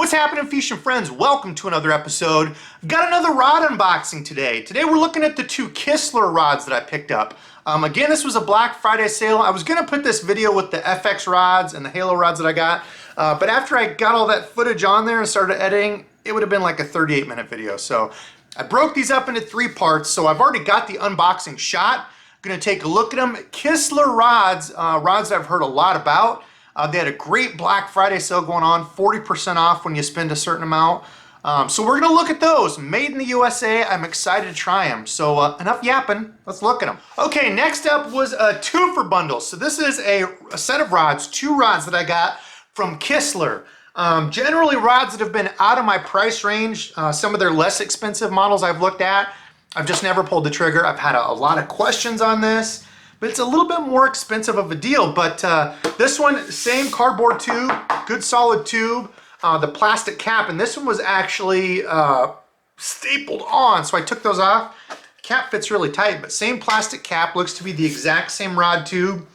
What's happening, fishing friends? Welcome to another episode. Got another rod unboxing today. Today we're looking at the two Kistler rods that I picked up. Again, this was a Black Friday sale. I was gonna put this video with the FX rods and the Halo rods that I got, but after I got all that footage on there and started editing, it would have been like a 38-minute video. So I broke these up into 3 parts. So I've already got the unboxing shot. Gonna take a look at them. Kistler rods, rods I've heard a lot about. They had a great Black Friday sale going on, 40% off when you spend a certain amount. So we're gonna look at those, made in the USA. I'm excited to try them. So enough yapping, let's look at them. Okay, next up was a 2-for bundle. So this is a set of rods, 2 rods that I got from Kistler. Generally rods that have been out of my price range. Some of their less expensive models I've looked at. I've just never pulled the trigger. I've had a lot of questions on this, but it's a little bit more expensive of a deal. But this one, same cardboard tube, good solid tube, the plastic cap, and this one was actually stapled on, so I took those off. Cap fits really tight, but same plastic cap, looks to be the exact same rod tube,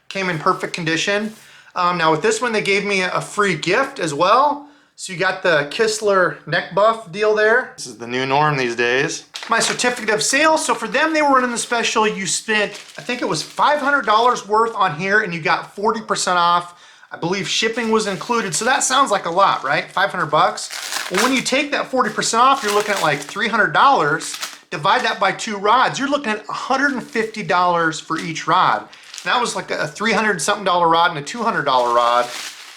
came in perfect condition. Now with this one, they gave me a free gift as well. So you got the Kistler neck buff deal there. This is the new norm these days. My certificate of sale, so for them, they were running the special. You spent, I think it was $500 worth on here and you got 40% off. I believe shipping was included, so that sounds like a lot, right? 500 bucks. Well, when you take that 40% off, you're looking at like $300. Divide that by 2 rods, you're looking at $150 for each rod. And that was like a $300-something rod and a $200 rod.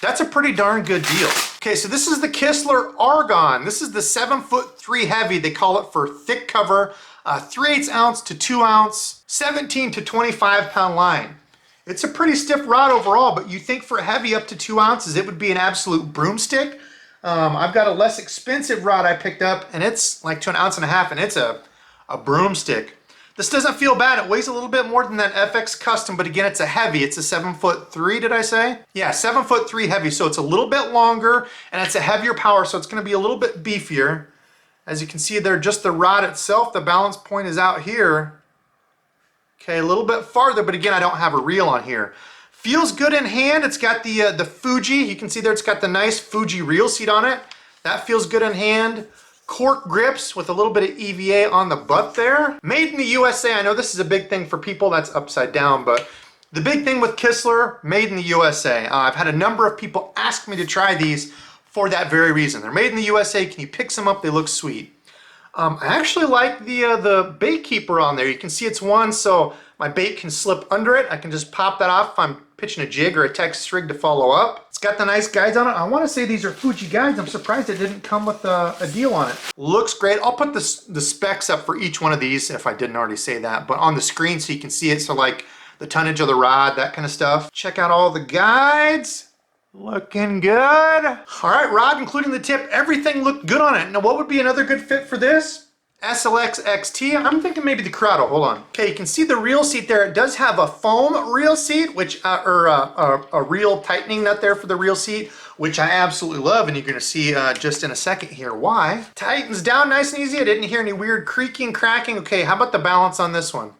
That's a pretty darn good deal. Okay, so this is the Kistler Argon. This is the 7'3" heavy. They call it for thick cover, 3/8 ounce to 2 ounce, 17 to 25 pound line. It's a pretty stiff rod overall, but you think for heavy up to 2 ounces, it would be an absolute broomstick. I've got a less expensive rod I picked up, and it's like to 1.5 ounces, and it's a broomstick. This doesn't feel bad. It weighs a little bit more than that FX Custom, but again, it's a heavy. It's a 7'3", did I say? Yeah, 7'3" heavy, so it's a little bit longer, and it's a heavier power, so it's gonna be a little bit beefier. As you can see there, just the rod itself, the balance point is out here. Okay, a little bit farther, but again, I don't have a reel on here. Feels good in hand. It's got the Fuji. You can see there, it's got the nice Fuji reel seat on it. That feels good in hand. Cork grips with a little bit of EVA on the butt there. Made in the USA. I know this is a big thing for people that's upside down, but the big thing with Kistler, made in the USA. I've had a number of people ask me to try these for that very reason. They're made in the USA. Can you pick some up? They look sweet. I actually like the bait keeper on there. You can see it's one, so my bait can slip under it. I can just pop that off if I'm pitching a jig or a Texas rig to follow up. It's got the nice guides on it. I want to say these are Fuji guides. I'm surprised it didn't come with a deal on it. Looks great. I'll put the specs up for each one of these if I didn't already say that, but on the screen so you can see it. So like the tonnage of the rod, that kind of stuff. Check out all the guides. Looking good. All right, rod including the tip, everything looked good on it. Now what would be another good fit for this? SLX XT, I'm thinking maybe the Corrado, hold on. Okay, you can see the reel seat there. It does have a foam reel seat, which, or a reel tightening nut there for the reel seat, which I absolutely love, and you're gonna see just in a second here why. Tightens down nice and easy. I didn't hear any weird creaking, cracking. Okay, how about the balance on this one?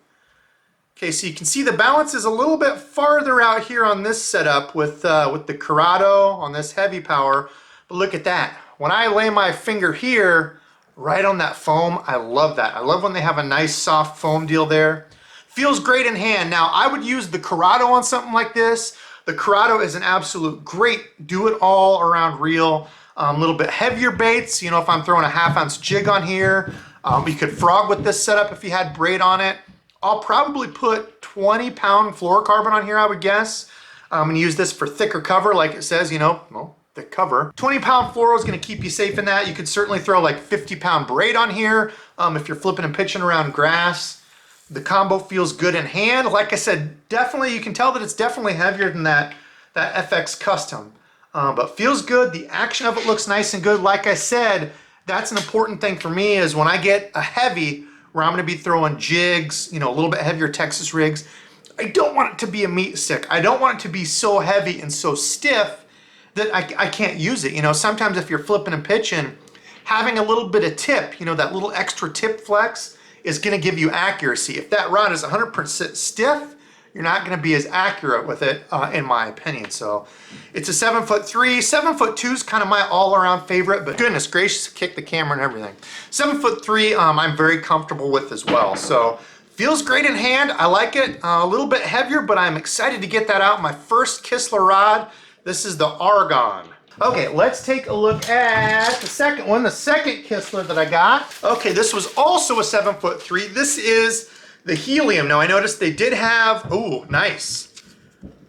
Okay, so you can see the balance is a little bit farther out here on this setup with the Corrado on this heavy power, but look at that. When I lay my finger here, right on that foam, I love that. I love when they have a nice soft foam deal there. Feels great in hand. Now, I would use the Corrado on something like this. The Corrado is an absolute great do-it-all around reel. A little bit heavier baits, you know, if I'm throwing a 1/2 ounce jig on here. You could frog with this setup if you had braid on it. I'll probably put 20-pound fluorocarbon on here, I would guess. I'm gonna use this for thicker cover, like it says, you know, well, the cover. 20-pound fluoro is going to keep you safe in that. You could certainly throw like 50-pound braid on here if you're flipping and pitching around grass. The combo feels good in hand. Like I said, definitely, you can tell that it's definitely heavier than that FX Custom, but feels good. The action of it looks nice and good. Like I said, that's an important thing for me is when I get a heavy where I'm going to be throwing jigs, you know, a little bit heavier Texas rigs, I don't want it to be a meat stick. I don't want it to be so heavy and so stiff that I can't use it. You know, sometimes if you're flipping and pitching, having a little bit of tip, you know, that little extra tip flex is gonna give you accuracy. If that rod is 100% stiff, you're not going to be as accurate with it, in my opinion. So it's a 7'3". 7'2" is kind of my all-around favorite, but goodness gracious, kick the camera and everything. 7'3", I'm very comfortable with as well. So feels great in hand. I like it. A little bit heavier, but I'm excited to get that out. My first Kistler rod. This is the Argon. Okay, let's take a look at the second one, the second Kistler that I got. Okay, this was also a 7'3". This is the Helium. Now I noticed they did have, ooh, nice.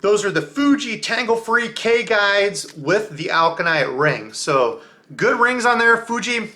Those are the Fuji tangle-free K guides with the alkanite ring. So good rings on there, Fuji.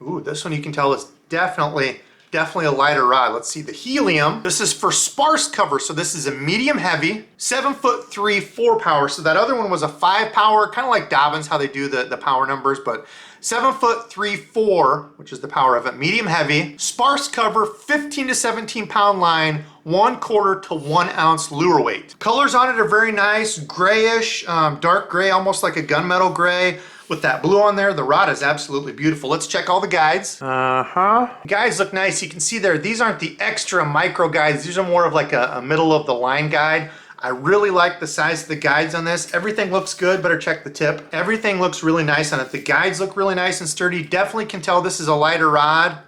Ooh, this one you can tell is definitely a lighter rod. Let's see the Helium. This is for sparse cover, so this is a medium heavy, 7'3", 4 power. So that other one was a 5 power, kind of like Dobbins, how they do the power numbers, but 7'3", 4, which is the power of it, medium heavy, sparse cover, 15 to 17 pound line, 1/4 to 1 ounce lure weight. Colors on it are very nice, grayish, dark gray, almost like a gunmetal gray. With that blue on there, the rod is absolutely beautiful. Let's check all the guides. Guides look nice. You can see there, these aren't the extra micro guides. These are more of like a middle of the line guide. I really like the size of the guides on this. Everything looks good, better check the tip. Everything looks really nice on it. The guides look really nice and sturdy. Definitely can tell this is a lighter rod.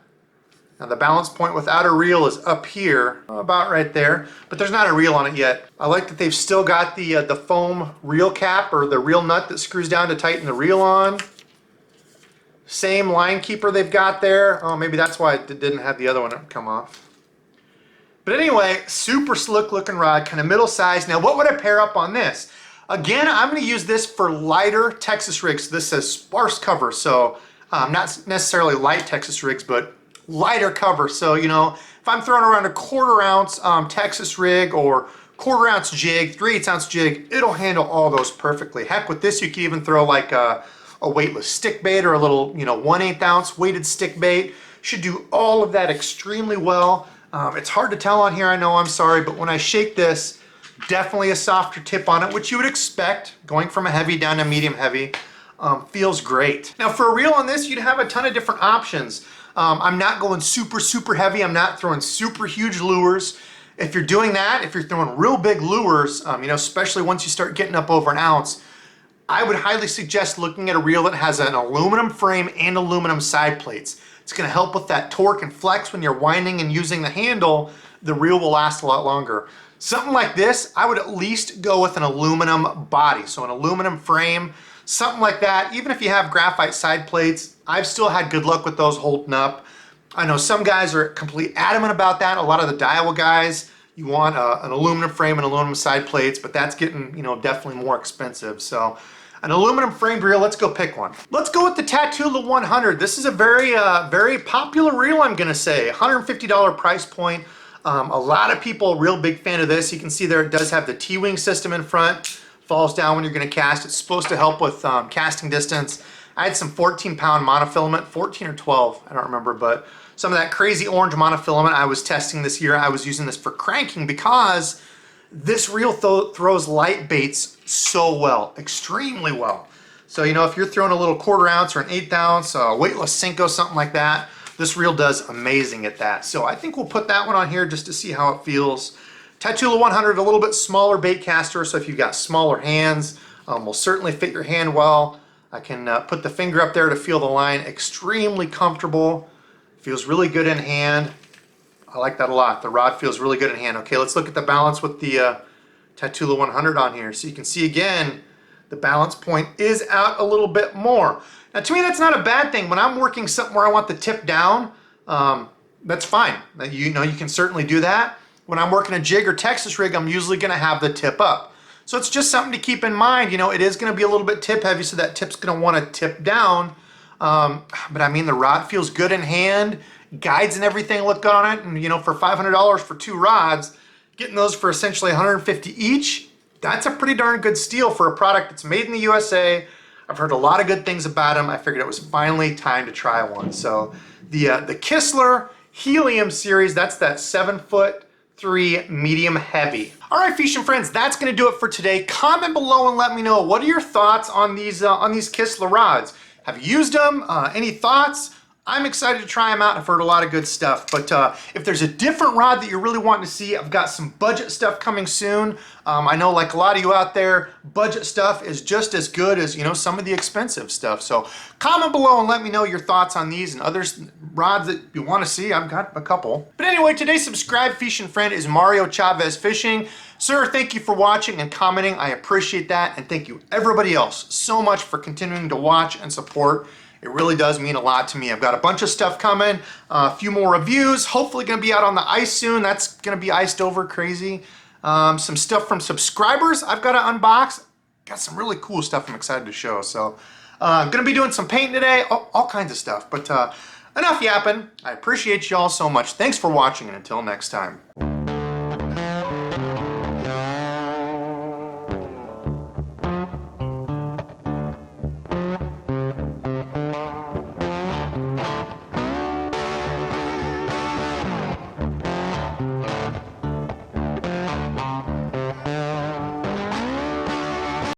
Now the balance point without a reel is up here, about right there, but there's not a reel on it yet. I like that they've still got the foam reel cap, or the reel nut that screws down to tighten the reel on. Same line keeper they've got there. Oh, maybe that's why it didn't have the other one come off. But anyway, super slick looking rod, kind of middle size. Now what would I pair up on this? Again, I'm going to use this for lighter Texas rigs. This says sparse cover, so not necessarily light Texas rigs, but lighter cover. So, you know, if I'm throwing around a 1/4 ounce Texas rig or 1/4 ounce jig, 3/8 ounce jig, it'll handle all those perfectly. Heck, with this, you could even throw like a weightless stick bait or a little, you know, 1/8 ounce weighted stick bait. Should do all of that extremely well. It's hard to tell on here, I know, I'm sorry, but when I shake this, definitely a softer tip on it, which you would expect, going from a heavy down to medium heavy. Feels great. Now for a reel on this, you'd have a ton of different options. I'm not going super heavy. I'm not throwing super huge lures. If you're doing that, if you're throwing real big lures, you know, especially once you start getting up over an ounce, I would highly suggest looking at a reel that has an aluminum frame and aluminum side plates. It's going to help with that torque and flex when you're winding and using the handle. The reel will last a lot longer. Something like this, I would at least go with an aluminum body. So an aluminum frame, something like that. Even if you have graphite side plates, I've still had good luck with those holding up. I know some guys are completely adamant about that. A lot of the Daiwa guys, you want an aluminum frame and aluminum side plates, but that's getting, you know, definitely more expensive. So an aluminum framed reel, let's go pick one. Let's go with the Tatula 100. This is a very popular reel, I'm gonna say. $150 price point. A lot of people, real big fan of this. You can see there it does have the T-wing system in front. Falls down when you're gonna cast. It's supposed to help with casting distance. I had some 14-pound monofilament, 14 or 12, I don't remember, but some of that crazy orange monofilament I was testing this year. I was using this for cranking because this reel throws light baits so well, extremely well. So, you know, if you're throwing a little 1/4 ounce or an 1/8 ounce, weightless Senko, something like that, this reel does amazing at that. So I think we'll put that one on here just to see how it feels. Tatula 100, a little bit smaller bait caster, so if you've got smaller hands, will certainly fit your hand well. I can put the finger up there to feel the line, extremely comfortable. Feels really good in hand. I like that a lot. The rod feels really good in hand. Okay, let's look at the balance with the Tatula 100 on here. So you can see again, the balance point is out a little bit more. Now to me, that's not a bad thing. When I'm working something where I want the tip down, that's fine. You know, you can certainly do that. When I'm working a jig or Texas rig, I'm usually gonna have the tip up. So it's just something to keep in mind. You know, it is gonna be a little bit tip heavy, so that tip's gonna wanna tip down. But I mean, the rod feels good in hand. Guides and everything look good on it. And you know, for $500 for 2 rods, getting those for essentially $150 each, that's a pretty darn good steal for a product that's made in the USA. I've heard a lot of good things about them. I figured it was finally time to try one. So the Kistler Helium series, that's that 7'3" medium heavy. All right, fishing friends, that's gonna do it for today. Comment below and let me know, what are your thoughts on these Kistler rods? Have you used them? Any thoughts? I'm excited to try them out. I've heard a lot of good stuff. But if there's a different rod that you're really wanting to see, I've got some budget stuff coming soon. I know, like a lot of you out there, budget stuff is just as good as, you know, some of the expensive stuff. So comment below and let me know your thoughts on these and other rods that you want to see. I've got a couple. But anyway, today's subscribed fishing friend is Mario Chavez Fishing. Sir, thank you for watching and commenting. I appreciate that. And thank you everybody else so much for continuing to watch and support. It really does mean a lot to me. I've got a bunch of stuff coming, a few more reviews, hopefully gonna be out on the ice soon. That's gonna be iced over crazy. Some stuff from subscribers I've got to unbox. Got some really cool stuff I'm excited to show. So I'm gonna be doing some painting today, all kinds of stuff. But enough yapping. I appreciate you all so much. Thanks for watching, and until next time.